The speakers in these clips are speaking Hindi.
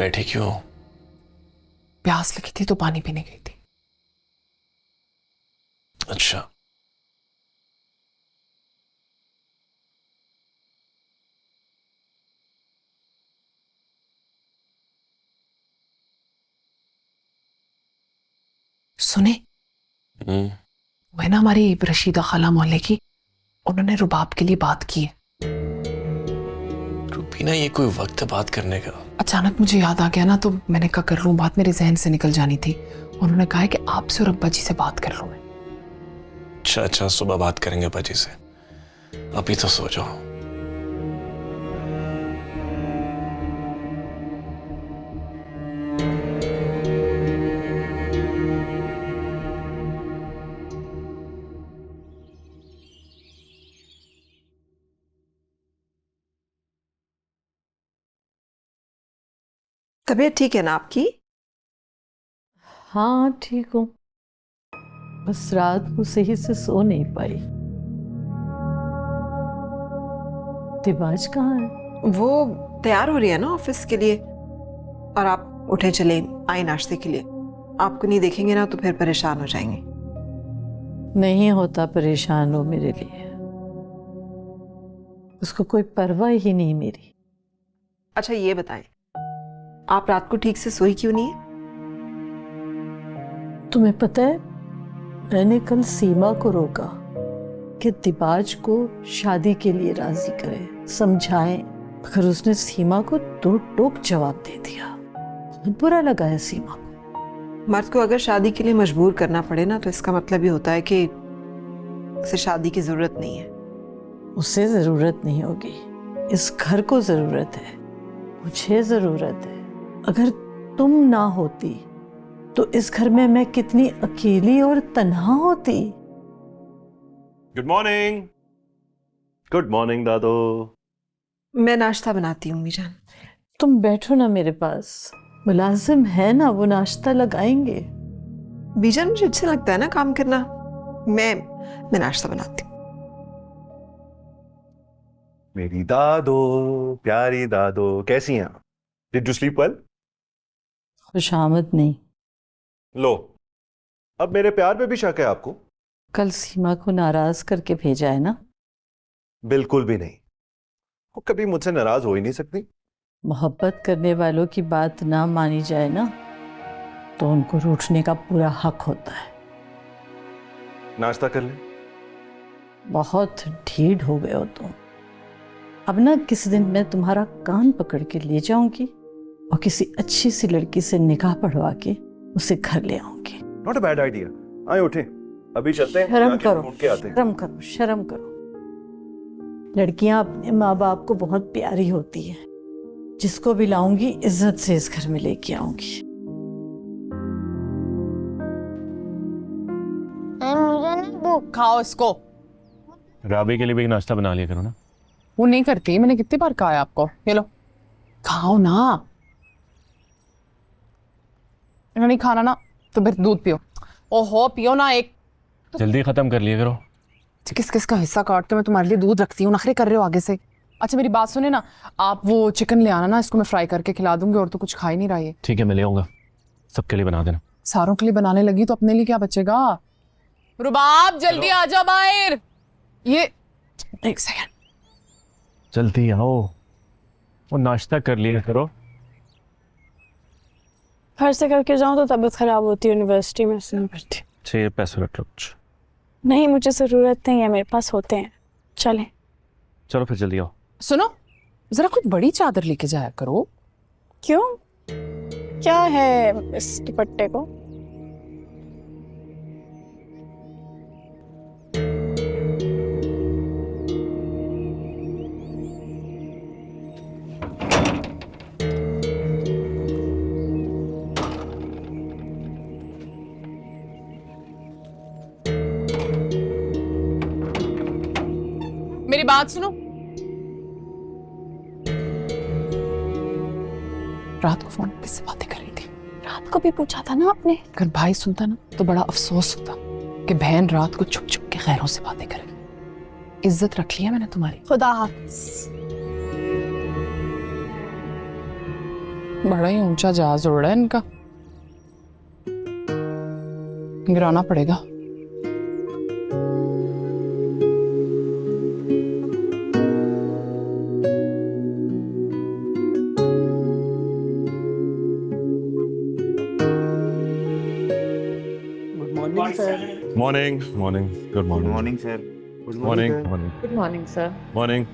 बैठी क्यों? प्यास लगी थी तो पानी पीने गई थी। अच्छा, सुने, वो है ना हमारी रशीदा खाला मोहल्ले की, उन्होंने रुबाब के लिए बात की है। रूबीना, ये कोई वक्त है बात करने का? अचानक मुझे याद आ गया ना, तो मैंने कहा कर लूं, बात मेरे जहन से निकल जानी थी। उन्होंने कहा है कि आपसे और अब्बा जी से बात कर लूं मैं। अच्छा, सुबह बात करेंगे अब्बा जी से, अभी तो सो जाओ। तबीयत ठीक है ना आपकी? हाँ ठीक हूँ, बस रात को सही से सो नहीं पाई। दिबाज कहाँ है? वो तैयार हो रही है ना ऑफिस के लिए, और आप उठे चले आए नाश्ते के लिए। आपको नहीं देखेंगे ना तो फिर परेशान हो जाएंगे। नहीं होता परेशान हो मेरे लिए, उसको कोई परवाह ही नहीं मेरी। अच्छा ये बताएं, आप रात को ठीक से सोई क्यों नहीं है? तुम्हें पता है, मैंने कल सीमा को रोका कि दिबाज को शादी के लिए राजी करे, समझाएं, मगर उसने सीमा को दो टोक जवाब दे दिया। बहुत बुरा लगा है सीमा को। मर्द को अगर शादी के लिए मजबूर करना पड़े ना, तो इसका मतलब ये होता है कि उसे शादी की जरूरत नहीं है। उसे जरूरत नहीं होगी, इस घर को जरूरत है, मुझे जरूरत है। अगर तुम ना होती तो इस घर में मैं कितनी अकेली और तन्हा होती। Good morning. गुड मॉर्निंग दादो। मैं नाश्ता बनाती हूँ मीजान। तुम बैठो ना मेरे पास, मुलाजिम है ना, वो नाश्ता लगाएंगे। बीजान मुझे अच्छा लगता है ना काम करना। मैं नाश्ता बनाती हूँ। मेरी दादो, प्यारी दादो, कैसी हैं आप? Did you sleep well? खुशामद नहीं। लो, अब मेरे प्यार पे भी शक है आपको? कल सीमा को नाराज करके भेजा है ना? बिल्कुल भी नहीं, वो कभी मुझसे नाराज हो ही नहीं सकती। मोहब्बत करने वालों की बात ना मानी जाए ना, तो उनको रूठने का पूरा हक होता है। नाश्ता कर लें? बहुत ढीठ हो गए हो तुम। अब ना किसी दिन मैं तुम्हारा कान पकड़ के ले जाऊंगी और किसी अच्छी सी लड़की से निकाह पढ़वा के उसे घर ले आऊंगी। Not a bad idea. आए उठे, अभी चलते हैं, शर्म जाके करो, ढूंढ के आते हैं। शर्म करो, शर्म करो। लड़कियां अपने माँ बाप को बहुत प्यारी होती हैं। जिसको भी लाऊंगी इज्जत से इस घर में लेके आऊंगी। मुझे नहीं भूख। खाओ इसको। राबी के लिए भी नाश्ता बना लिया करो ना। वो नहीं करती, मैंने कितनी बार कहा है आपको। ये लो खाओ ना। इन्होंने नहीं खाना ना तो फिर दूध पियो। ओहो पियो ना एक। जल्दी खत्म कर लिया करो। किस किस का हिस्सा काट के मैं तुम्हारे लिए दूध रखती हूँ, नखरे कर रहे हो आगे से। अच्छा मेरी बात सुने ना, आप वो चिकन ले आना ना, इसको मैं फ्राई करके खिला दूंगी। और तो कुछ खा ही नहीं रहा ये। ठीक है, मैं ले आऊंगा, सबके लिए बना देना। सारों के लिए बनाने लगी तो अपने लिए क्या बचेगा। रुबाब जल्दी आ जाओ बाहर। ये एक सेकंड। जल्दी आओ, वो नाश्ता कर लिया करो। घर से करके जाऊं तो तबीयत खराब होती है, यूनिवर्सिटी में से नहीं पड़ती। छह पैसे रख लो कुछ। नहीं मुझे जरूरत नहीं है, मेरे पास होते हैं। चलें। चलो फिर जल्दी आओ। सुनो, जरा कुछ बड़ी चादर लेके जाया करो। क्यों, क्या है इस दुपट्टे को? मेरी बात सुनो, रात को फोन पे किससे बातें कर रही थी? रात को भी पूछा था ना आपने। अगर भाई सुनता ना तो बड़ा अफसोस होता कि बहन रात को छुप छुप के गैरों से बातें करेगी। इज्जत रख लिया मैंने तुम्हारी। खुदा हाफिज। बड़ा ही ऊंचा जहाज उड़ रहा है इनका, गिराना पड़ेगा। Morning morning good morning morning sir. Morning morning good morning sir. Morning.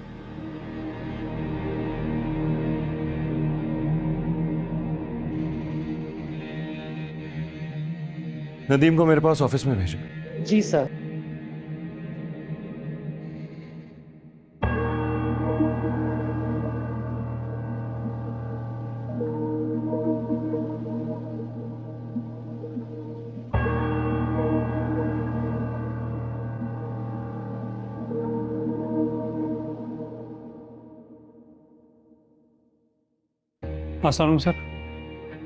Nadeem को मेरे पास ऑफिस में भेजो। जी सर। अस्सलाम सर।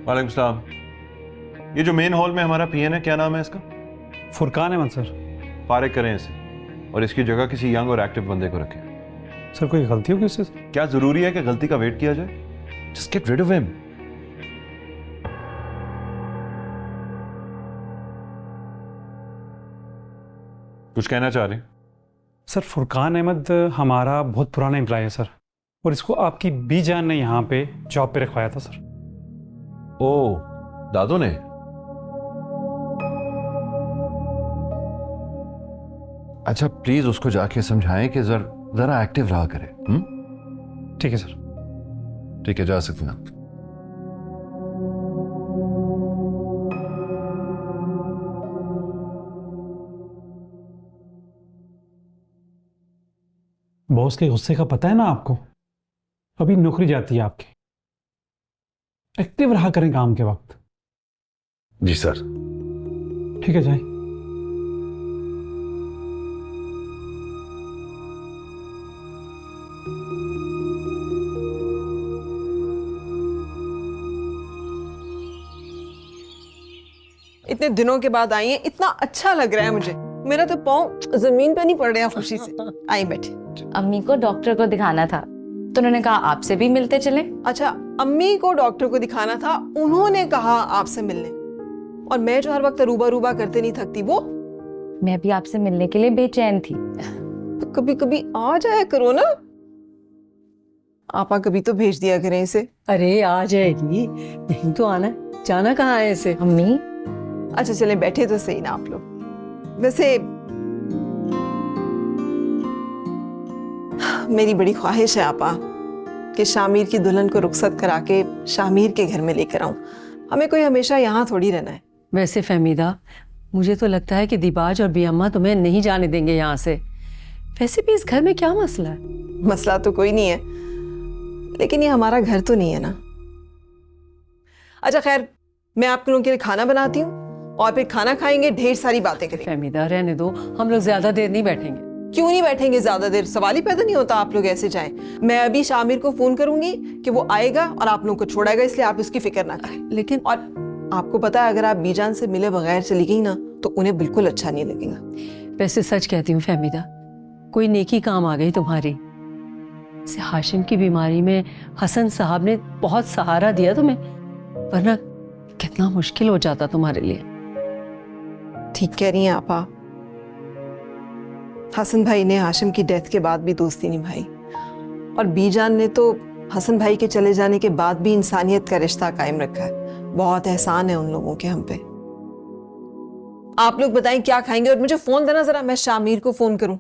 वालेकुम सलाम। ये जो मेन हॉल में हमारा पीएन है, क्या नाम है इसका? फुरकान अहमद सर। फारिग करें इसे और इसकी जगह किसी यंग और एक्टिव बंदे को रखें। सर कोई गलती होगी उससे? क्या जरूरी है कि गलती का वेट किया जाए? Just get rid of him. कुछ कहना चाह रहे हैं? सर फुरकान अहमद हमारा बहुत पुराना एम्प्लॉय है सर, और इसको आपकी बीजान ने यहाँ पे जॉब पे रखवाया था सर। ओ, दादू ने? अच्छा प्लीज उसको जाके समझाएं कि जरा एक्टिव रहा करे। ठीक है सर। ठीक है, जा सकते हैं आप। बॉस के गुस्से का पता है ना आपको? अभी नौकरी जाती है आपकी, एक्टिव रहा करें काम के वक्त। जी सर। ठीक है जाए। इतने दिनों के बाद आई है, इतना अच्छा लग रहा है मुझे। मेरा तो पाँव जमीन पे नहीं पड़ रहा खुशी से। आई बैठे। अम्मी को डॉक्टर को दिखाना था तो उन्होंने कहा आपसे भी मिलते चले। अच्छा, अम्मी को डॉक्टर को दिखाना था, उन्होंने कहा आपसे मिलने, और मैं जो हर वक्त रूबा रूबा करते नहीं थकती वो। मैं भी आपसे मिलने के लिए बेचैन थी। तो कभी कभी आ जाया करो ना। आपा कभी तो भेज दिया करें इसे। अरे आ जाएगी, यहीं तो आना है, जाना कहाँ है इसे? अम्मी अच्छा चले, बैठे तो सही ना आप लोग। वैसे मेरी बड़ी ख्वाहिश है आपा कि शामिर की दुल्हन को रुखसत करा के शामिर के घर में लेकर आऊं। हमें कोई हमेशा यहाँ थोड़ी रहना है। वैसे फहमीदा, मुझे तो लगता है कि दिबाज और बियम्मा तुम्हें नहीं जाने देंगे यहाँ से। वैसे भी इस घर में क्या मसला है? मसला तो कोई नहीं है, लेकिन ये हमारा घर तो नहीं है ना। अच्छा खैर, मैं आप लोगों के लिए खाना बनाती हूँ और फिर खाना खाएंगे, ढेर सारी बातें करेंगे। फहमीदा रहने दो, हम लोग ज्यादा देर नहीं बैठेंगे। क्यों नहीं बैठेंगे ज्यादा देर? सवाल ही पैदा नहीं होता आप लोग ऐसे जाएं। मैं अभी शामिर को फोन करूंगी कि वो आएगा और आप लोगों को छोड़ाएगा, इसलिए आप उसकी फिक्र ना करें। लेकिन और आपको पता है, अगर आप बीजान से मिले बगैर चली गई ना तो उन्हें बिल्कुल अच्छा नहीं लगेगा। वैसे सच कहती हूँ फहमीदा, कोई नेकी काम आ गई तुम्हारी। से हाशिम की बीमारी में हसन साहब ने बहुत सहारा दिया तुम्हें, वरना कितना मुश्किल हो जाता तुम्हारे लिए। ठीक कह रही हैं आपा। हसन भाई ने हाशिम की डेथ के बाद भी दोस्ती निभाई, और बीजान ने तो हसन भाई के चले जाने के बाद भी इंसानियत का रिश्ता कायम रखा है। बहुत एहसान है उन लोगों के हम पे। आप लोग बताएं क्या खाएंगे, और मुझे फोन देना जरा, मैं शामिर को फोन करूं।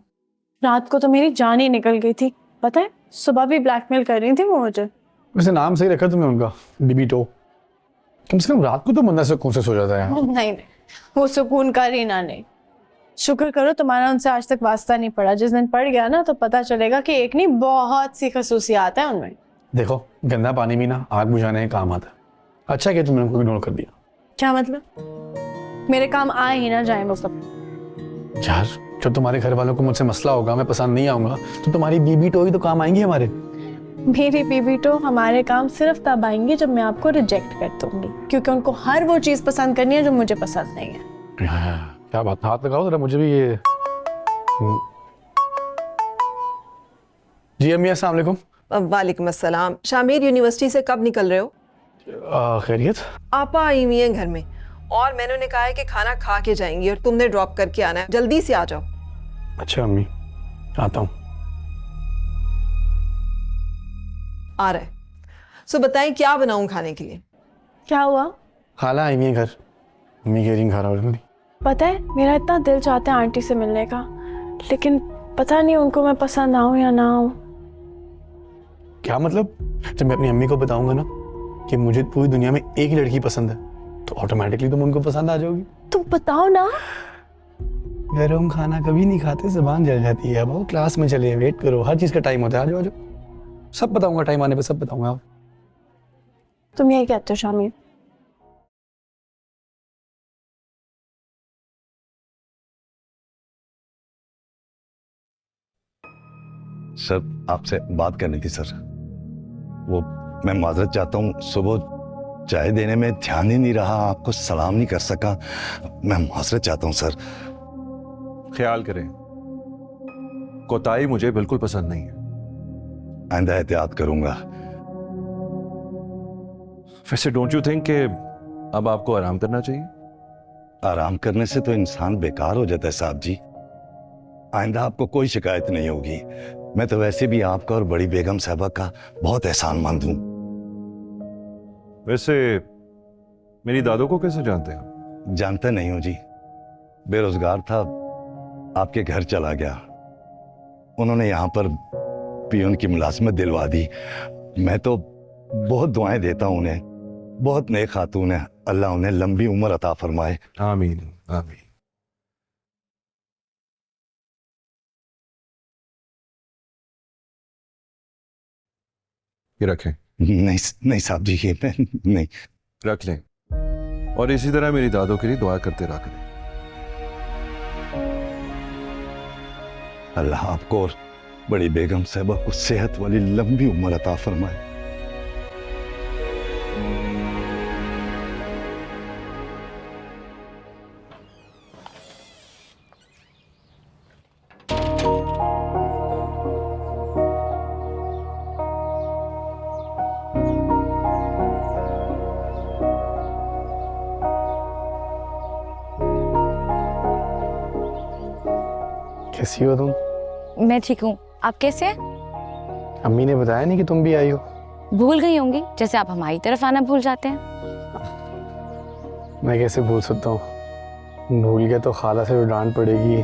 रात को तो मेरी जान ही निकल गई थी, पता है? सुबह भी ब्लैकमेल कर रही थी वो मुझे। वैसे नाम सही रखा तुमने उनका, बीबीटो। कम से कम रात को तो बंदा सुकून से सो जाता है। नहीं, वो सुकून का रीना नहीं। शुक्र करो तुम्हारा उनसे आज तक वास्ता नहीं पड़ा। जिस दिन पड़ गया ना तो पता चलेगा कि एक नहीं बहुत सी खसूसियात है उनमें। देखो, गंदा पानी भी ना आग बुझाने का काम आता है। अच्छा कि तुमने उनको इग्नोर कर दिया। क्या मतलब? मेरे काम आए ही ना जाए वो सब। यार, जब तुम्हारे घर वालों को मुझसे मसला होगा, मैं पसंद नहीं आऊंगा, तो तुम्हारी बीबीटो ही तो काम आएंगी हमारे। मेरी बीबी तो हमारे काम सिर्फ तब आएंगे जब मैं आपको रिजेक्ट कर दूंगी, क्योंकि उनको हर वो चीज पसंद करनी है जो मुझे पसंद नहीं है। क्या बात, हाथ लगाओ जरा मुझे भी ये। जी अम्मी, अस्सलाम वालेकुम। वालेकुम अस्सलाम। शामिर, यूनिवर्सिटी से कब निकल रहे हो? खैरियत? आपा आई हुई हैं घर में और मैंने उन्हें कहा है कि खाना खा के जाएंगी और तुमने ड्रॉप करके आना है। जल्दी से आ जाओ। अच्छा अम्मी, आता हूँ। आ रहा है। सो बताएं क्या बनाऊं खाने के लिए? क्या हुआ? खाला आई हुई है घर, मम्मी कह रही खा रहा हूँ। पता है मेरा इतना दिल चाहता है आंटी से मिलने का, लेकिन पता नहीं उनको मैं पसंद आऊं या ना आऊं। क्या मतलब? जब मैं अपनी अम्मी को बताऊंगा ना कि मुझे पूरी दुनिया में एक ही लड़की पसंद है तो ऑटोमेटिकली तुम उनको पसंद आ जाओगी। तुम बताओ ना। गरम खाना कभी नहीं खाते, जुबान जल जाती है। अब क्लास में चले, वेट करो, हर चीज का टाइम होता है। आ जाओ, सब बताऊंगा, टाइम आने पे सब बताऊंगा। तुम यही कहते हो शामिर? सर आपसे बात करनी थी सर। वो मैं माजरत चाहता हूँ, सुबह चाय देने में ध्यान ही नहीं रहा, आपको सलाम नहीं कर सका। मैं माजरत चाहता हूँ सर। ख्याल करें, कोताही मुझे बिल्कुल पसंद नहीं है। आइंदा एहतियात करूंगा। वैसे डोंट यू थिंक कि अब आपको आराम करना चाहिए? आराम करने से तो इंसान बेकार हो जाता है साहब जी। आइंदा आपको कोई शिकायत नहीं होगी। मैं तो वैसे भी आपका और बड़ी बेगम साहबा का बहुत एहसानमंद हूं। वैसे मेरी दादो को कैसे जानते हैं? जानते नहीं हूं जी, बेरोजगार था, आपके घर चला गया। उन्होंने यहां पर पियून की मुलाजमत दिलवा दी। मैं तो बहुत दुआएं देता हूं उन्हें, बहुत नेक खातून है। अल्लाह उन्हें लंबी उम्र अता फरमाए। आमीन आमीन। ये रखें। नहीं नहीं साहब जी, ये मैं नहीं। रख लें, और इसी तरह मेरी दादो के लिए दुआ करते रहा करें। अल्लाह आपको और बड़ी बेगम साहबा को सेहत वाली लंबी उम्र अता फरमाए। कैसी हो तुम? मैं ठीक हूँ, आप कैसे हैं? अम्मी ने बताया नहीं कि तुम भी आई हो? भूल गई होंगी, जैसे आप हमारी तरफ आना भूल जाते हैं। मैं कैसे भूल सकता हूँ? भूल गया तो खाला से डांट पड़ेगी।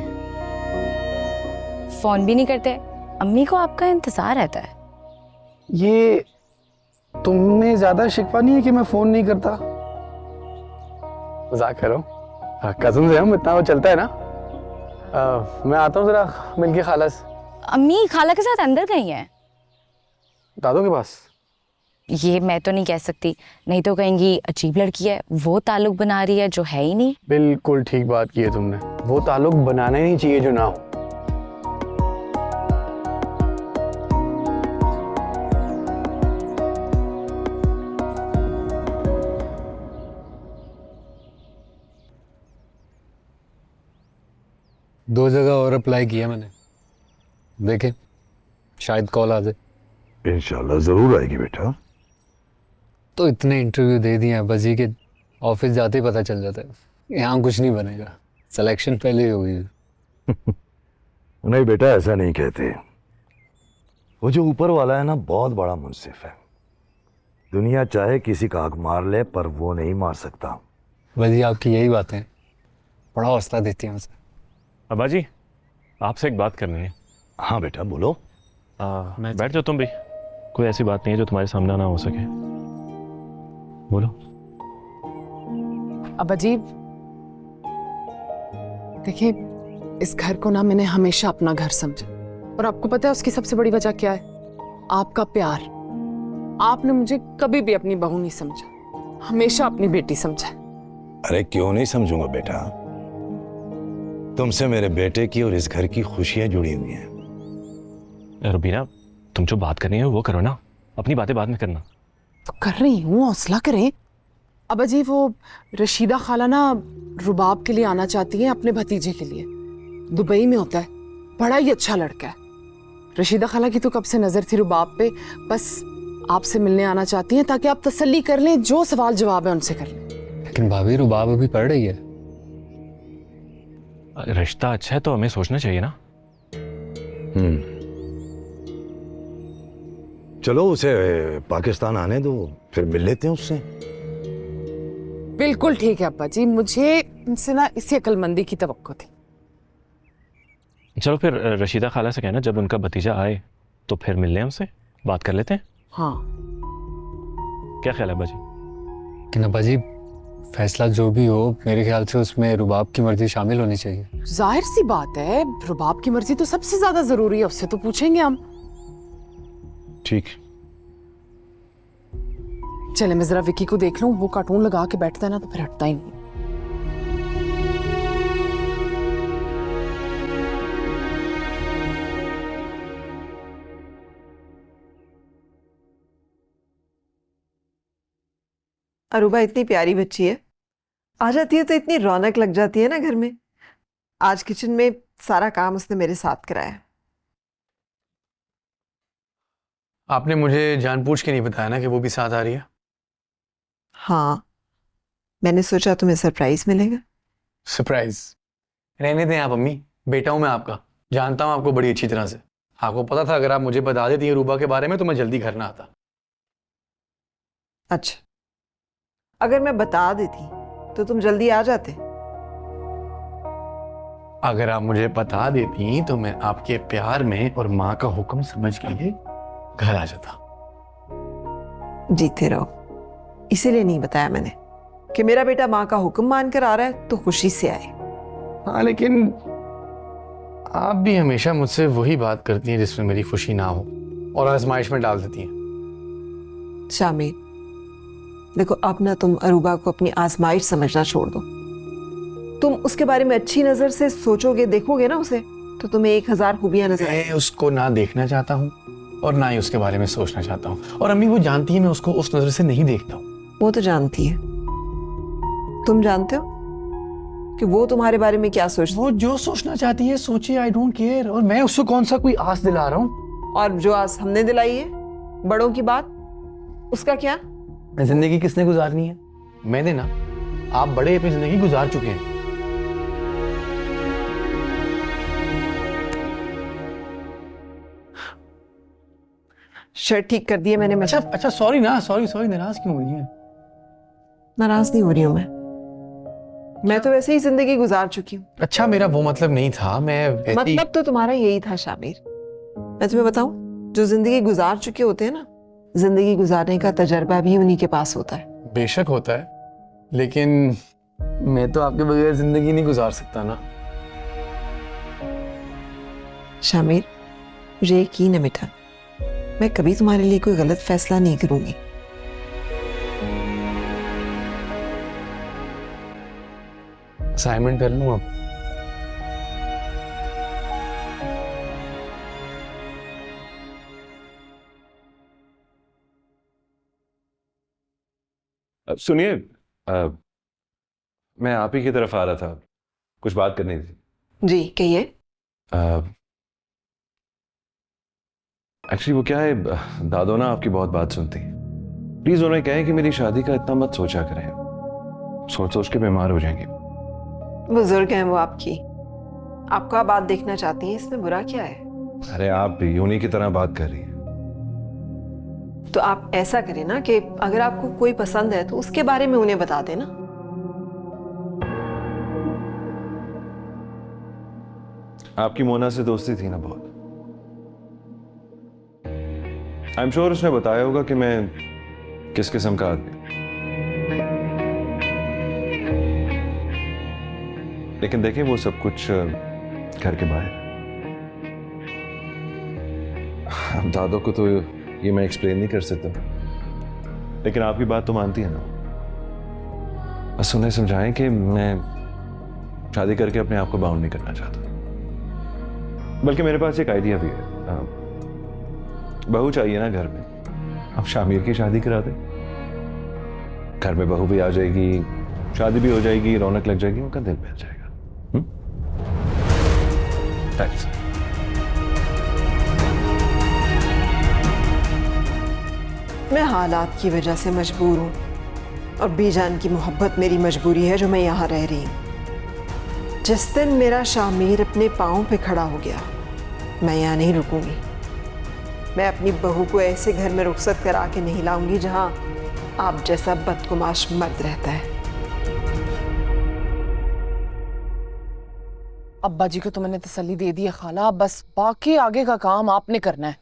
फोन भी नहीं करते, अम्मी को आपका इंतजार रहता है। ये तुमने ज्यादा शिकवा नहीं है कि मैं फोन नहीं करता? मजाक कर रहा हूँ, कज़न से हम, इतना वो चलता है ना। मैं आता हूँ जरा मिलके खाला से। अम्मी खाला के साथ अंदर गई हैं। दादू के पास? ये मैं तो नहीं कह सकती, नहीं तो कहेंगी अजीब लड़की है, वो ताल्लुक बना रही है जो है ही नहीं। बिल्कुल ठीक बात की है तुमने, वो ताल्लुक बनाना ही नहीं चाहिए जो ना हो। दो जगह और अप्लाई किया मैंने, देखे शायद कॉल आ जाए। इंशाल्लाह जरूर आएगी बेटा। तो इतने इंटरव्यू दे दिए हैं बस, ये कि ऑफिस जाते ही पता चल जाता है यहाँ कुछ नहीं बनेगा, सिलेक्शन पहले ही हो गई। नहीं बेटा, ऐसा नहीं कहते। वो जो ऊपर वाला है ना, बहुत बड़ा मुंसिफ है। दुनिया चाहे किसी का आग मार ले पर वो नहीं मार सकता। वही आपकी यही बातें बड़ा हौसला देती हैं मुझे। अब्बा जी, आपसे एक बात करनी है। हाँ बेटा बोलो। बैठ जाओ तुम भी, कोई ऐसी बात नहीं है जो तुम्हारे सामने ना हो सके, बोलो। अब अजीब, देखिए इस घर को ना मैंने हमेशा अपना घर समझा, और आपको पता है उसकी सबसे बड़ी वजह क्या है? आपका प्यार। आपने मुझे कभी भी अपनी बहू नहीं समझा, हमेशा अपनी बेटी समझा। अरे क्यों नहीं समझूंगा बेटा, तुमसे मेरे बेटे की और इस घर की खुशियां जुड़ी हुई हैं। रुबीना, तुम जो बात करनी है वो करो ना, अपनी बातें बाद में करना। तो कर रही हूँ, हौसला करें। अब अजी वो रशीदा खाला ना रुबाब के लिए आना चाहती है, अपने भतीजे के लिए। दुबई में होता है, बड़ा ही अच्छा लड़का है। रशीदा खाला की तो कब से नजर थी रुबाब पे, बस आपसे मिलने आना चाहती हैं ताकि आप तसल्ली कर लें, जो सवाल जवाब है उनसे कर लें। लेकिन भाभी रुबाब अभी पढ़ रही है। रिश्ता अच्छा है तो हमें सोचना चाहिए ना। चलो उसे पाकिस्तान आने दो, फिर मिल लेते हैं उससे। बिल्कुल ठीक है अब्बा जी, मुझे इनसे ना इसी अक्लमंदी की तवक्को थी। चलो फिर रशीदा खाला से कहना जब उनका भतीजा आए तो फिर मिल लें उनसे, बात कर लेते हैं। हाँ क्या ख्याल है अब्बा जी? कि अब्बा जी फैसला जो भी हो, मेरे ख्याल से उसमें रुबाब की मर्जी शामिल होनी चाहिए। जाहिर सी बात है, रुबाब की मर्जी तो सबसे ज्यादा जरूरी है, उससे तो पूछेंगे हम। ठीक। चले मैं जरा विकी को देख लूं, वो कार्टून लगा के बैठता है ना तो फिर हटता ही नहीं। अरूबा इतनी प्यारी बच्ची है, आ जाती है तो इतनी रौनक लग जाती है ना घर में। आज किचन में सारा काम उसने मेरे साथ कराया। आपने मुझे जानबूझ के नहीं बताया ना कि वो भी साथ आ रही है? हाँ, मैंने सोचा तुम्हें सरप्राइज मिलेगा। सरप्राइज? रहने दें आप अम्मी, बेटा हूं मैं आपका, जानता हूं आपको बड़ी अच्छी तरह से। आपको पता था अगर आप मुझे बता देती है रूबा के बारे में तो मैं जल्दी घर ना आता। अच्छा, अगर मैं बता देती तो तुम जल्दी आ जाते? अगर आप मुझे बता देती तो मैं आपके प्यार में और माँ का हुक्म समझ के घर आ जाता। जीते रहो, इसीलिए नहीं बताया मैंने कि मेरा बेटा माँ का हुक्म मानकर आ रहा है तो खुशी से आए। हाँ, लेकिन आप भी हमेशा मुझसे वही बात करती हैं जिसमें मेरी खुशी ना हो और आजमाइश में डाल देती हैं। शामिर, देखो अब ना तुम अरूबा को अपनी आजमाइश समझना छोड़ दो। तुम उसके बारे में अच्छी नजर से सोचोगे, देखोगे ना उसे, तो तुम्हें 1000 खूबियां नजर आएंगी। मैं उसको ना देखना चाहता हूँ और ना ही उसके बारे में सोचना चाहता हूँ, और अम्मी वो जानती है मैं उसको उस नजर से नहीं देखता हूँ। वो तो जानती है। तुम जानते हो कि वो तुम्हारे बारे में क्या सोचती? वो जो सोचना चाहती है सोचिए, आई डोंट केयर। और मैं उसको कौन सा कोई आस दिला रहा हूँ? और जो आस हमने दिलाई है, बड़ों की बात, उसका क्या? जिंदगी किसने गुजारनी है? मैंने ना। आप बड़े अपनी जिंदगी गुजार चुके हैं। शर्ट ठीक कर दिए मैंने। अच्छा सॉरी ना, सॉरी नाराज क्यों हो रही है? नाराज नहीं हो रही हूँ मैं तो वैसे ही जिंदगी गुजार चुकी हूँ। अच्छा, मेरा वो मतलब नहीं था। मैं मतलब तो तुम्हारा यही था शामिर। मैं तुम्हें बताऊं, जो जिंदगी गुजार चुके होते हैं ना, जिंदगी गुजारने का तजर्बा भी उन्हीं के पास होता है। बेशक होता है, लेकिन मैं तो आपके बगैर जिंदगी नहीं गुजार सकता ना। शामिर, मुझे यकीन है बेटा, मैं कभी तुम्हारे लिए कोई गलत फैसला नहीं करूंगी। असाइनमेंट कर लूं अब? सुनिए, मैं आप ही की तरफ आ रहा था, कुछ बात करनी थी। जी कहिए। एक्चुअली वो क्या है, दादो ना आपकी बहुत बात सुनती। प्लीज उन्हें कहें कि मेरी शादी का इतना मत सोचा करें, सोच सोच के बीमार हो जाएंगे। बुजुर्ग हैं वो आपकी, आपका बात देखना चाहती हैं, इसमें बुरा क्या है? अरे आप भी यूनी की तरह बात कर रही हैं। तो आप ऐसा करें ना कि अगर आपको कोई पसंद है तो उसके बारे में उन्हें बता देना। आपकी मोना से दोस्ती थी ना बहुत। आई एम श्योर उसने बताया होगा कि मैं किस किस्म का आदमी। लेकिन देखिए वो सब कुछ घर के बाहर। अब दादो को तो ये मैं एक्सप्लेन नहीं कर सकता, लेकिन आपकी बात तो मानती है ना। बस उन्हें समझाएं कि मैं शादी करके अपने आप को बाउंड नहीं करना चाहता। बल्कि मेरे पास एक आइडिया भी है। बहू चाहिए ना घर में, अब शामिर की शादी करा दे। घर में बहू भी आ जाएगी, शादी भी हो जाएगी, रौनक लग जाएगी, उनका दिल बहल जाएगा। मैं हालात की वजह से मजबूर हूँ और बीजान की मोहब्बत मेरी मजबूरी है जो मैं यहाँ रह रही हूँ। जिस दिन मेरा शामिर अपने पाँव पे खड़ा हो गया, मैं यहाँ नहीं रुकूंगी। मैं अपनी बहू को ऐसे घर में रुखसत करा के नहीं लाऊंगी जहाँ आप जैसा बदकुमाश मर्द रहता है। अब्बा जी को तो मैंने तसल्ली दे दी है खाला, बस बाकी आगे का काम आपने करना है।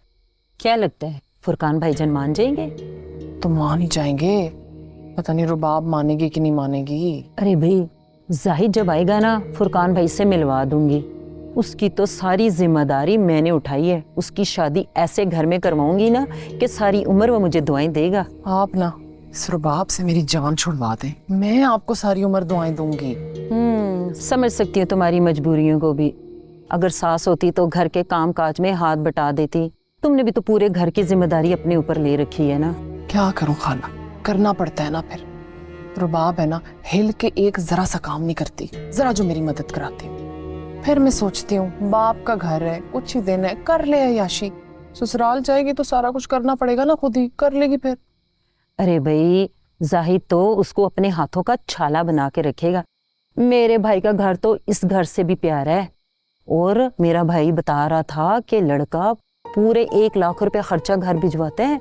क्या लगता है फुरकान भाईजान मान जाएंगे? तो मान ही जाएंगे, पता नहीं रुबाब मानेगी कि नहीं मानेगी। अरे भाई, जाहिद जब आएगा ना फुरकान भाई से मिलवा दूंगी। उसकी तो सारी जिम्मेदारी मैंने उठाई है। उसकी शादी ऐसे घर में करवाऊंगी ना कि सारी उम्र वो मुझे दुआएं देगा। आप ना इस रुबाब से मेरी जान छुड़वा दें, मैं आपको सारी उम्र दुआएं दूंगी। समझ सकती हूँ तुम्हारी मजबूरियों को भी। अगर सास होती तो घर के काम काज में हाथ बटा देती। तुमने भी तो पूरे घर की जिम्मेदारी अपने ऊपर ले रखी है ना। क्या करूं खाला, करना पड़ता है ना। फिर रुबाब है ना, हिल के एक जरा सा काम नहीं करती, जरा जो मेरी मदद कराती। फिर मैं सोचती हूँ बाप का घर है, कुछ ही दिन है, कर ले अय्याशी। ससुराल जाएगी तो सारा कुछ करना पड़ेगा ना, खुद ही कर लेगी फिर। अरे भाई, जाहिद तो उसको अपने हाथों का छाला बना के रखेगा। मेरे भाई का घर तो इस घर से भी प्यारा है। और मेरा भाई बता रहा था कि लड़का पूरे 1 लाख रुपए खर्चा घर भिजवाते हैं।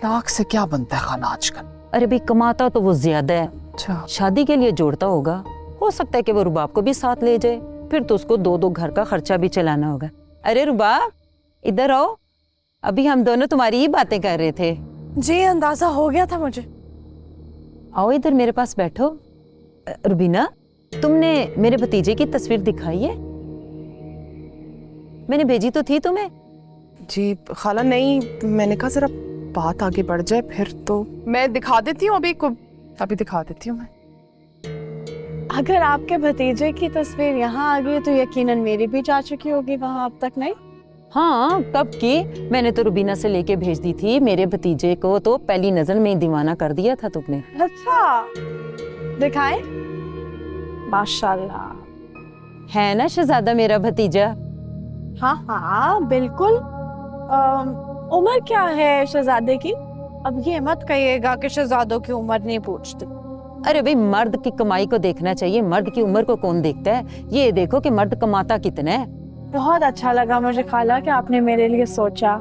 लाख से क्या बनता है खाला आजकल? अरे भाई, कमाता तो वो ज्यादा है, अच्छा शादी के लिए जोड़ता होगा। हो सकता है कि वो रुबाब को भी साथ ले जाए, फिर तो उसको 2-2 घर का खर्चा भी चलाना होगा। अरे रुबाब, इधर आओ, अभी हम दोनों तुम्हारी ही बातें कर रहे थे। जी, अंदाजा हो गया था मुझे। आओ इधर मेरे पास बैठो। रुबीना, तुमने मेरे भतीजे की तस्वीर दिखाई है? मैंने भेजी तो थी तुम्हें। जी खाला, नहीं, मैंने कहा जरा बात आगे बढ़ जाए फिर तो मैं दिखा देती हूँ। अभी दिखा देती हूँ मैं। अगर आपके भतीजे की तस्वीर यहाँ आ गई तो यकीनन मेरी भी जा चुकी होगी वहाँ अब तक, नहीं? हाँ, कब की? मैंने तो रुबीना से लेके भेज दी थी। मेरे भतीजे को तो पहली नजर में ही दीवाना कर दिया था तुमने। अच्छा, दिखाएं? माशाल्लाह, है ना शहजादा मेरा भतीजा? हाँ हाँ बिल्कुल। उम्र क्या है शहजादे की? अब ये मत कहिएगा कि शहजादों की उम्र नहीं पूछते। अरे भाई, मर्द की कमाई को देखना चाहिए, मर्द की उम्र को कौन देखता है। ये देखो कि मर्द कमाता कितना है। बहुत अच्छा लगा मुझे खाला कि आपने मेरे लिए सोचा।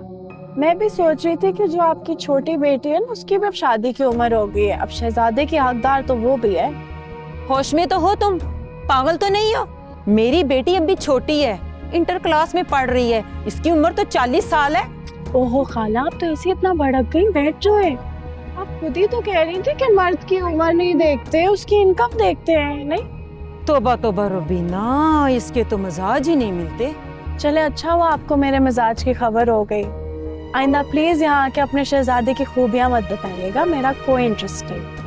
मैं भी सोच रही थी कि जो आपकी छोटी बेटी है ना, उसकी भी अब शादी की उम्र हो गई है। अब शहजादे की हकदार तो वो भी है। होश में तो हो तुम? पागल तो नहीं हो? मेरी बेटी अब भी छोटी है, इंटर क्लास में पढ़ रही है। इसकी उम्र तो 40 साल है। ओहो खाला, आप तो ऐसे इतना भड़क गई, बैठ जो है। आप खुद ही तो कह रही थी कि मर्द की उम्र नहीं देखते, उसकी इनकम देखते हैं, नहीं? तोबा तोबा रुबीना, इसके तो मजाज ही नहीं मिलते। चले, अच्छा हुआ आपको मेरे मिजाज की खबर हो गई। आइंदा प्लीज यहाँ आके अपने शहजादे की खूबियां मत बताइएगा, मेरा कोई इंटरेस्ट नहीं।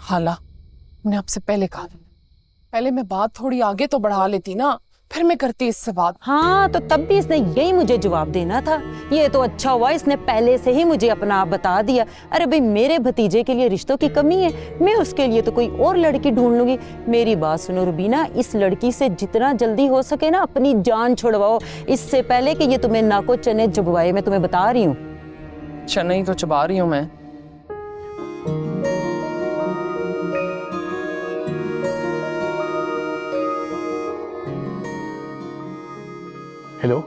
खाला, मैंने आपसे पहले कहा था, पहले मैं बात थोड़ी आगे तो बढ़ा लेती ना, फिर मैं करती इससे बात। हाँ, तो तब भी इसने यही मुझे जवाब देना था। ये तो अच्छा हुआ इसने पहले से ही मुझे अपना आप बता दिया। अरे भाई, मेरे भतीजे के लिए रिश्तों की कमी है, मैं उसके लिए तो कोई और लड़की ढूंढ लूंगी। मेरी बात सुनो रुबीना, इस लड़की से जितना जल्दी हो सके ना अपनी जान छुड़वाओ, इससे पहले कि ये तुम्हें नाको चने चबवाए। मैं तुम्हें बता रही हूँ। चने ही तो चबा रही हूँ मैं। हेलो,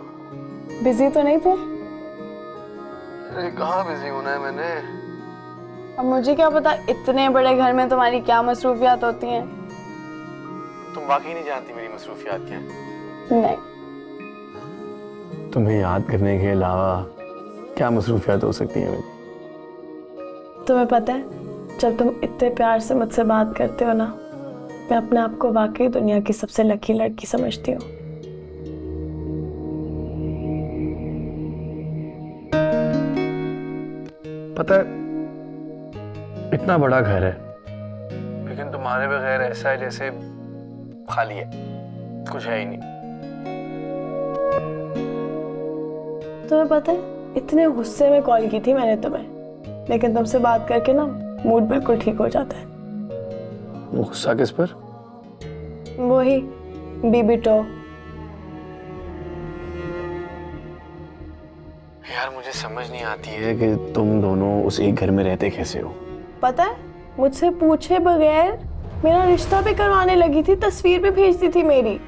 बिजी तो नहीं थे? अरे कहाँ बिजी होना है मैंने? अब मुझे क्या पता इतने बड़े घर में तुम्हारी क्या मसरूफियात होती हैं। तुम वाकई नहीं जानती मेरी मसरूफियात क्या हैं। नहीं, तुम्हें याद करने के अलावा क्या मसरूफियात हो सकती हैं मेरी? तुम्हें पता है, जब तुम इतने प्यार से मुझसे बात करते हो ना, मैं अपने आप को वाकई दुनिया की सबसे लकी लड़की समझती हूँ। पता है, इतना बड़ा घर है लेकिन तुम्हारे बगैर ऐसा है जैसे खाली है, कुछ है ही नहीं। तुम्हें पता है, इतने गुस्से में कॉल की थी मैंने तुम्हें, लेकिन तुमसे बात करके ना मूड बिल्कुल ठीक हो जाता है। वो गुस्सा किस पर? वही बीबी टो। यार मुझे समझ नहीं आती है कि तुम दोनों उस एक घर में रहते कैसे हो। पता है, मुझसे पूछे बगैर मेरा रिश्ता भी करवाने लगी थी, तस्वीर भी भेजती थी मेरी।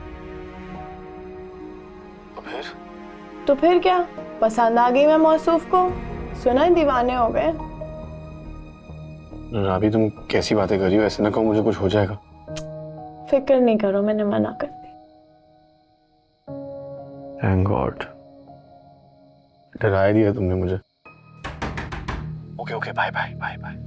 तो फिर क्या, पसंद आ गई मैं मौसूफ को, सुना दीवाने हो गए। राबी तुम कैसी बातें कर रही हो, ऐसे ना कहो मुझे कुछ हो जाएगा। फिक्र नहीं करो, मैंने मना कर दी। थैंक गॉड, डरा दिया तुमने मुझे। Okay okay, bye bye bye bye.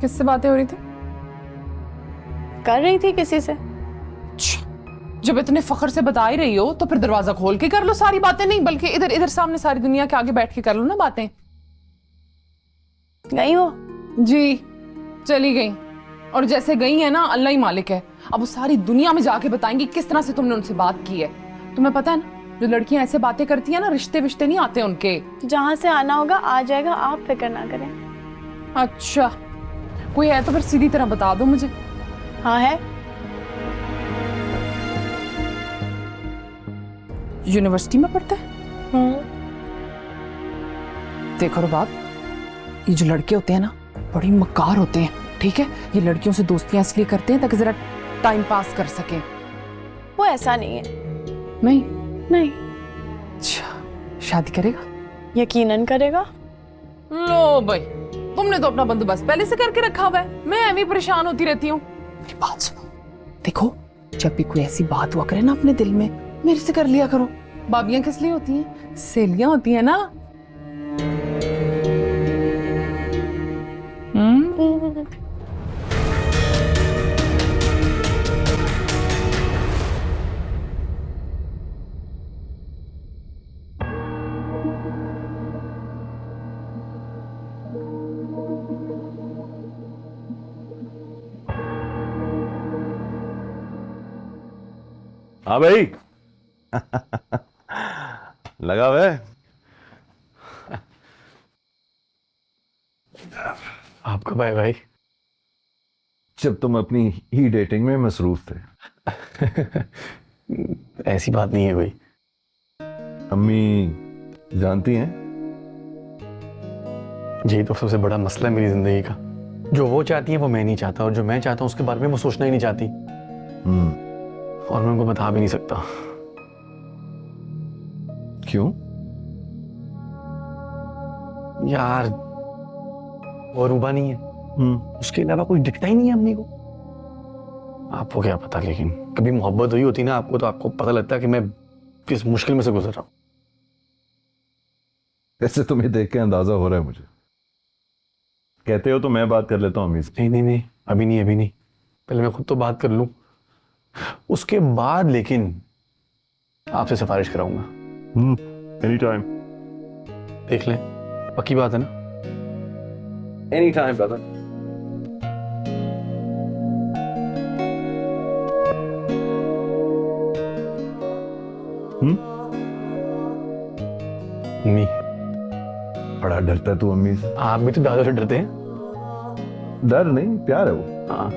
किससे बातें हो रही थी? कर रही थी किसी से। जब इतने फख्र से बता ही रही हो तो फिर दरवाजा खोल के कर लो सारी बातें, नहीं बल्कि इधर इधर सामने सारी दुनिया के आगे बैठ के कर लो ना बातें। गई हो? जी चली गई, और जैसे गई है ना अल्लाह ही मालिक है। अब वो सारी दुनिया में जाके बताएंगी किस तरह से तुमने उनसे बात की है। तुम्हें पता है ना, जो लड़कियां ऐसे बातें करती है ना, रिश्ते विश्ते नहीं आते उनके। जहां से आना होगा आ जाएगा, आप फिक्र ना करें। अच्छा, कोई है तो फिर सीधी तरह बता दो मुझे। हाँ है, यूनिवर्सिटी में पढ़ता है। देखो रुबाब, ये जो लड़के होते हैं ना बड़ी मक्कार होते हैं, ठीक है। ये लड़कियों से दोस्तियां इसलिए करते हैं ताकि जरा टाइम पास कर सके। वो ऐसा नहीं है। नहीं नहीं। अच्छा, शादी करेगा? यकीनन करेगा। लो भाई, तुमने तो अपना बंदोबस्त पहले से करके रखा हुआ है, मैं अभी परेशान होती रहती हूँ। मेरी बात सुनो, देखो जब भी कोई ऐसी बात हुआ करे ना अपने दिल में, मेरे से कर लिया करो। भाभियां किस लिए होती हैं? सहेलियां होती हैं ना। हाँ भाई लगा हुआ है। आप कब आए भाई? जब तुम अपनी ही डेटिंग में मसरूफ थे। ऐसी बात नहीं है कोई। अम्मी जानती हैं? यही तो सबसे बड़ा मसला है मेरी जिंदगी का। जो वो चाहती है वो मैं नहीं चाहता, और जो मैं चाहता हूँ उसके बारे में वो सोचना ही नहीं चाहती। और मैं उनको बता भी नहीं सकता। क्यों? यार वो रूबा नहीं है, उसके अलावा कोई दिखता ही नहीं है अम्मी को। आपको क्या पता, लेकिन कभी मोहब्बत हुई होती ना आपको, तो आपको पता लगता है कि मैं किस मुश्किल में से गुजर रहा हूं। ऐसे तुम्हें देख के अंदाजा हो रहा है मुझे। कहते हो तो मैं बात कर लेता हूँ अम्मी से। नहीं, अभी नहीं। पहले मैं खुद तो बात कर लूं, उसके बाद लेकिन आपसे सिफारिश कराऊंगा। Any time. देख लें, पक्की बात है ना? Any time brother. अम्मी, बड़ा डरता है तू अम्मी से। आप भी तो दादा से डरते हैं। डर नहीं, प्यार है वो। हाँ।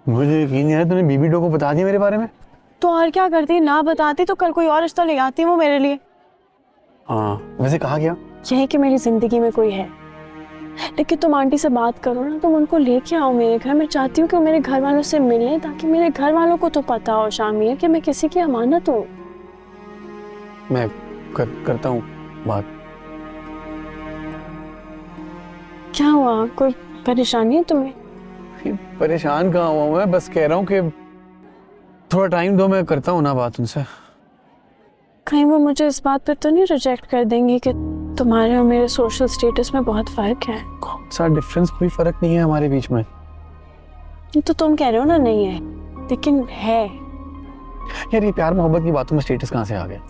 मुझे यकीन नहीं आ रहा, तूने बीबी डो को बता दिया मेरे बारे में? तो और क्या करती, ना बताती तो कल कोई और रिश्ता ले आती वो मेरे लिए। हाँ, वैसे कहा गया यही कि मेरी जिंदगी में कोई है। लेकिन तुम आंटी से बात करो ना, तुम उनको लेके आओ मेरे घर। मैं चाहती हूँ कि वो मेरे घर वालों से मिलें, ताकि मेरे घर वालों को तो पता हो शामिर कि मैं किसी की अमानत हूँ। मैं करता हूँ बात। क्या हुआ, कोई परेशानी है तुम्हें? परेशान कहाँ हुआ मैं, बस कह रहा हूँ कि थोड़ा टाइम दो, मैं करता हूँ ना बात उनसे। कहीं वो मुझे इस बात पर तो नहीं रिजेक्ट कर देंगी कि तुम्हारे और मेरे सोशल स्टेटस में बहुत फर्क है? कौन सा डिफरेंस, कोई फर्क नहीं है हमारे बीच में। तो तुम कह रहे हो ना नहीं है, लेकिन है। यार ये प्यार मोहब्बत की बातों में स्टेटस कहाँ से आ गया?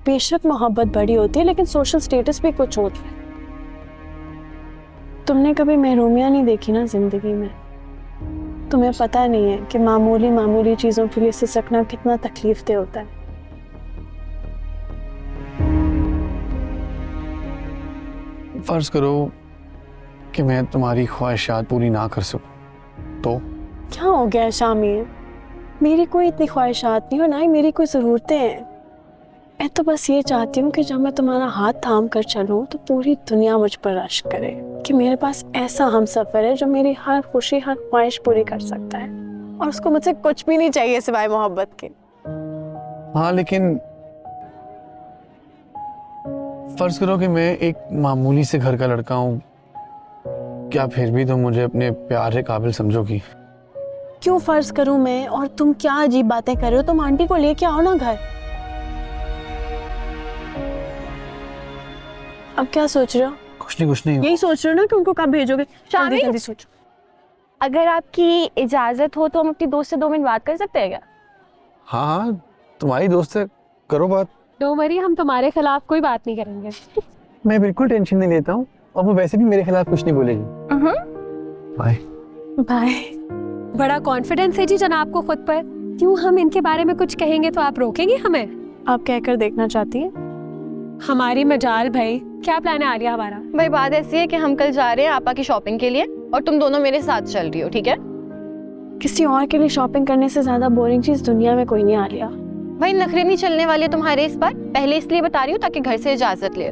बेशक मोहब्बत बड़ी होती है, लेकिन सोशल स्टेटस भी कुछ होता है। तुमने कभी महरूमिया नहीं देखी ना जिंदगी में, तुम्हें पता नहीं है कि मामूली मामूली चीजों के लिए सिसकना कितना तकलीफदेह होता है। फर्ज करो कि मैं तुम्हारी ख्वाहिशात पूरी ना कर सकूं तो? क्या हो गया शामिर? मेरी कोई इतनी ख्वाहिशात नहीं और ना ही मेरी कोई ज़रूरतें हैं। मैं तो बस ये चाहती हूँ कि जब मैं तुम्हारा हाथ थाम कर चलूँ तो पूरी दुनिया मुझ पर रश्क करे कि मेरे पास ऐसा हमसफर है जो मेरी हर खुशी हर ख्वाहिश पूरी कर सकता है और उसको मुझसे कुछ भी नहीं चाहिए सिवाय मोहब्बत के। हाँ, लेकिन फर्ज करो कि मैं एक मामूली से घर का लड़का हूँ, क्या फिर भी तुम मुझे अपने प्यार के काबिल समझोगी? क्यों फर्ज करूं मैं? और तुम क्या अजीब बातें कर रहे हो? तुम आंटी को लेके आओ ना घर। अब क्या सोच रहे हो? कुछ नहीं। यही सोच रहे हो ना कि उनको कब भेजोगे? जल्दी जल्दी सोचो। अगर आपकी इजाजत हो तो हम अपनी दोस्त से 2 मिनट बात कर सकते हैं क्या? हाँ, तुम्हारी दोस्त है, करो बात। डोंट वरी, हम तुम्हारे खिलाफ कोई बात नहीं करेंगे। मैं बिल्कुल टेंशन नहीं लेता हूँ और वो वैसे भी मेरे खिलाफ कुछ नहीं बोलेगी। Bye bye. बड़ा कॉन्फिडेंस है जी जनाब को खुद पर। क्यों हम इनके बारे में कुछ कहेंगे तो आप रोकेंगे हमें? आप कहकर देखना चाहती हैं? हमारी मजाल भाई, क्या प्लान है आलिया हमारा? भाई बात ऐसी है कि हम कल जा रहे हैं आपा की शॉपिंग के लिए और तुम दोनों मेरे साथ चल रही हो, ठीक है? किसी और के लिए शॉपिंग करने से ज्यादा बोरिंग चीज दुनिया में कोई नहीं आलिया। भाई नखरे नहीं चलने वाले तुम्हारे इस पर, पहले इसलिए बता रही हूँ ताकि घर से इजाजत ले।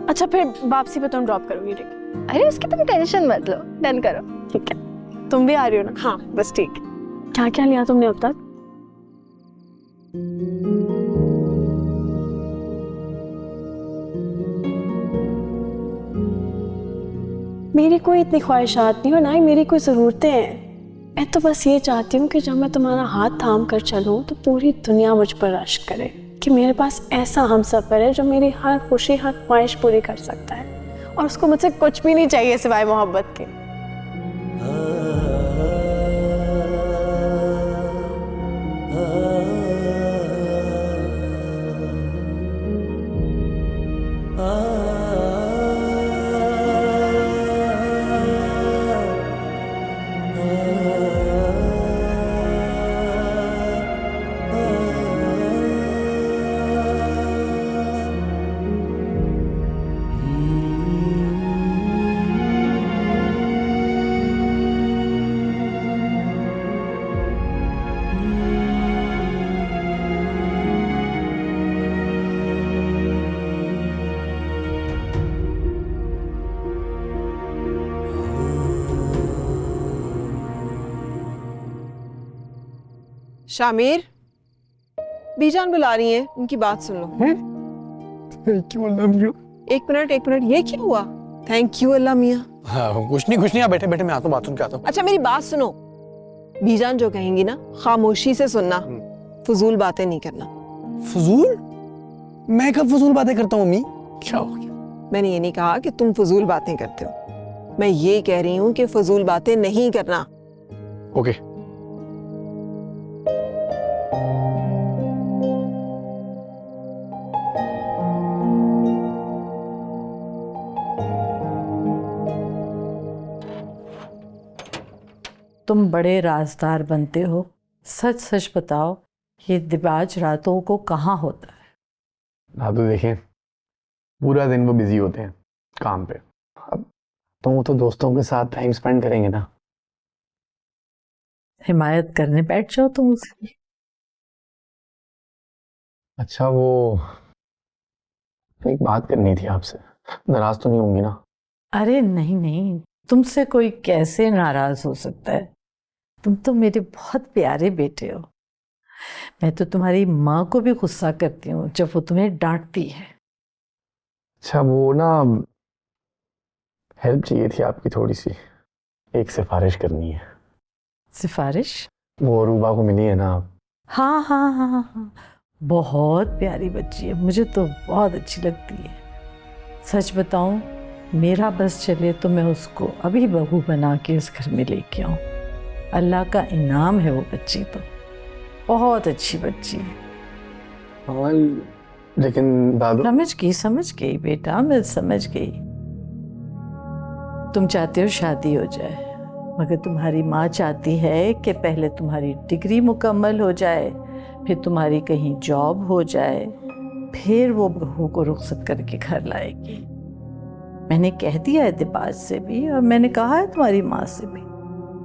अच्छा फिर वापसी पे तुम ड्रॉप करोगी? ठीक है। अरे उसकी तुम टेंशन मत लो, डन करो। ठीक है, तुम भी आ रही हो ना? हाँ बस ठीक है। क्या क्या लिया तुमने अब तक? मेरी कोई इतनी ख्वाहिशात नहीं और ना ही मेरी कोई ज़रूरतें हैं। मैं तो बस ये चाहती हूँ कि जब मैं तुम्हारा हाथ थाम कर चलूँ तो पूरी दुनिया मुझ पर रश्क करे कि मेरे पास ऐसा हमसफर है जो मेरी हर खुशी हर ख्वाहिश पूरी कर सकता है और उसको मुझसे कुछ भी नहीं चाहिए सिवाय मोहब्बत के। शामिर, बीजान बुला रही हैं, उनकी बात सुन लो। थैंक यू अल्लाह मियां। एक मिनट, ये क्या हुआ? थैंक यू अल्लाह मियां। हाँ, कुछ नहीं, आप बैठे मैं आता हूँ, बाथरूम के आता हूँ। अच्छा मेरी बात सुनो, बीजान जो कहेंगी ना खामोशी से सुनना, फजूल बातें नहीं करना। फजूल? मैं कब फजूल बातें करता हूँ मम्मी? क्या हो गया? मैंने ये नहीं कहा कि तुम फजूल बातें करते हो, मैं ये कह रही हूँ कि फजूल बातें नहीं करना। ओके। तुम बड़े राजदार बनते हो, सच सच बताओ, ये दिबाज रातों को कहाँ होता है? दादू देखें, पूरा दिन वो बिजी होते हैं काम पे। अब तुम तो दोस्तों के साथ टाइम स्पेंड करेंगे ना। हिमायत करने बैठ जाओ तुम उसकी। अच्छा, वो एक बात करनी थी आपसे, नाराज तो नहीं होंगी ना? अरे नहीं, तुमसे कोई कैसे नाराज हो सकता है? तुम तो मेरे बहुत प्यारे बेटे हो। मैं तो तुम्हारी माँ को भी गुस्सा करती हूँ जब वो तुम्हें डांटती है। अच्छा, वो ना हेल्प चाहिए थी आपकी थोड़ी सी, एक सिफारिश करनी है। सिफारिश? वो रूबा को मिली है ना? हाँ, बहुत प्यारी बच्ची है, मुझे तो बहुत अच्छी लगती है। सच बताऊं, मेरा बस चले तो मैं उसको अभी बहू बना के इस घर में लेके आऊं। अल्लाह का इनाम है वो बच्ची, तो बहुत अच्छी बच्ची है। हाँ, लेकिन दादू। समझ गई बेटा, मैं समझ गई। तुम चाहते हो शादी हो जाए, मगर तुम्हारी माँ चाहती है कि पहले तुम्हारी डिग्री मुकम्मल हो जाए, फिर तुम्हारी कहीं जॉब हो जाए, फिर वो बहू को रुखसत करके घर लाएगी। मैंने कह दिया है दिबाज से भी और मैंने कहा है तुम्हारी माँ से भी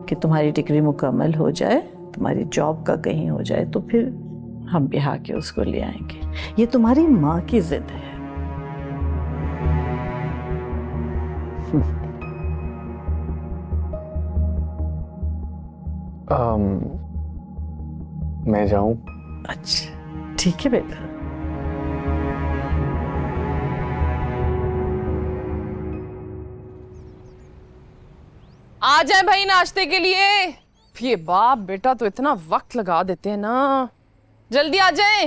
कि तुम्हारी डिग्री मुकम्मल हो जाए, तुम्हारी जॉब का कहीं हो जाए, तो फिर हम ब्याह के उसको ले आएंगे। ये तुम्हारी माँ की जिद है। मैं जाऊं? अच्छा ठीक है बेटा। आ जाए भाई नाश्ते के लिए। ये बाप बेटा तो इतना वक्त लगा देते हैं ना, जल्दी आ जाए।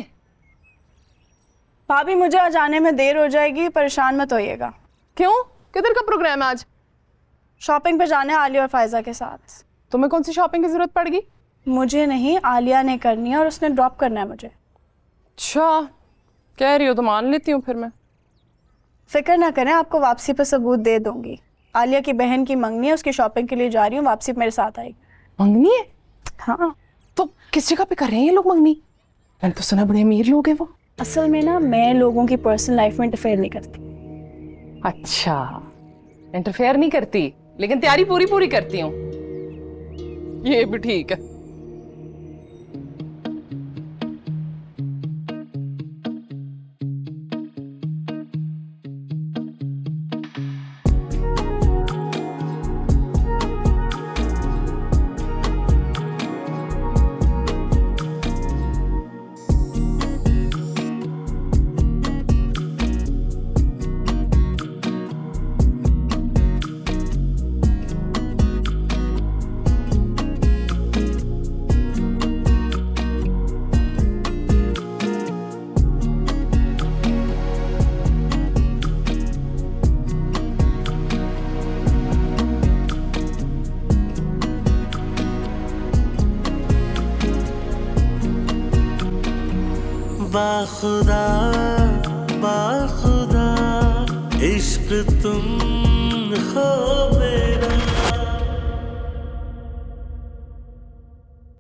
भाभी मुझे आज आने में देर हो जाएगी, परेशान मत होइएगा। क्यों, किधर का प्रोग्राम है आज? शॉपिंग पे जाना है आलिया और फायजा के साथ। तुम्हें कौन सी शॉपिंग की जरूरत पड़ेगी? मुझे नहीं, आलिया ने करनी है और उसने ड्रॉप करना है मुझे। अच्छा कह रही हो तो मान लेती हूँ फिर मैं। फिक्र ना करें, आपको वापसी पे सबूत दे दूंगी। आलिया की बहन की मंगनी है, उसकी शॉपिंग के लिए जा रही हूँ, वापसी मेरे साथ आएगी। मंगनी है? हाँ। तो किस जगह पे कर रहे हैं ये लोग मंगनी? मैंने तो सुना बड़े अमीर लोग हैं वो। असल में ना मैं लोगों की पर्सनल लाइफ में इंटरफेयर नहीं करती। अच्छा इंटरफेयर नहीं करती, लेकिन तैयारी पूरी पूरी करती हूँ। ये भी ठीक है। बाखुदा बाखुदा इश्क तुम हो मेरा।